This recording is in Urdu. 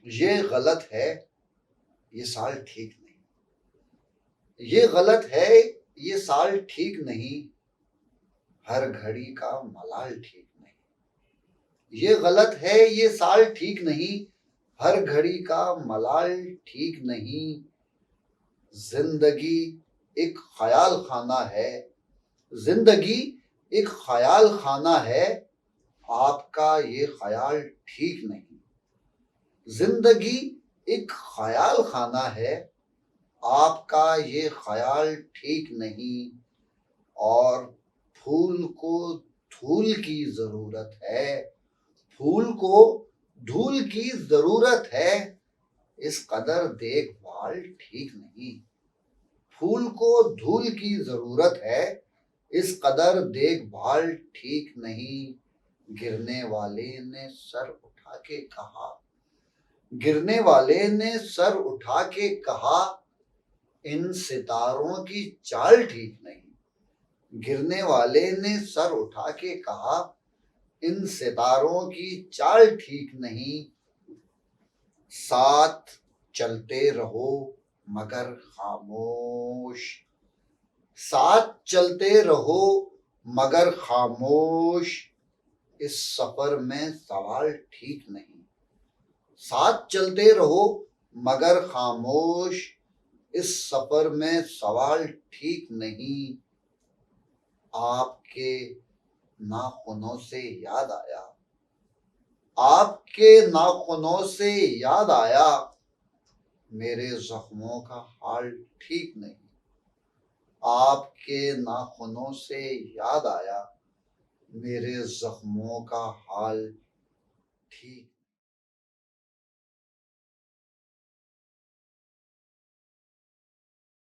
یہ غلط ہے، یہ سال ٹھیک نہیں، یہ غلط ہے، یہ سال ٹھیک نہیں، ہر گھڑی کا ملال ٹھیک نہیں، یہ غلط ہے، یہ سال ٹھیک نہیں، ہر گھڑی کا ملال ٹھیک نہیں، زندگی ایک خیال خانہ ہے، زندگی ایک خیال خانہ ہے، آپ کا یہ خیال ٹھیک نہیں، زندگی ایک خیال خانہ ہے، آپ کا یہ خیال ٹھیک نہیں، اور پھول کو دھول کی ضرورت ہے، پھول کو دھول کی ضرورت ہے، اس قدر دیکھ بھال ٹھیک نہیں، پھول کو دھول کی ضرورت ہے، اس قدر دیکھ بھال ٹھیک نہیں، گرنے والے نے سر اٹھا کے کہا، گرنے والے نے سر اٹھا کے کہا، ان ستاروں کی چال ٹھیک نہیں، گرنے والے نے سر اٹھا کے کہا، ان ستاروں کی چال ٹھیک نہیں، ساتھ چلتے رہو مگر خاموش، ساتھ چلتے رہو مگر خاموش، اس سفر میں سوال ٹھیک نہیں، ساتھ چلتے رہو مگر خاموش، اس سفر میں سوال ٹھیک نہیں، آپ کے ناخنوں سے یاد آیا، آپ کے ناخنوں سے یاد آیا، میرے زخموں کا حال ٹھیک نہیں، آپ کے ناخنوں سے یاد آیا، میرے زخموں کا حال ٹھیک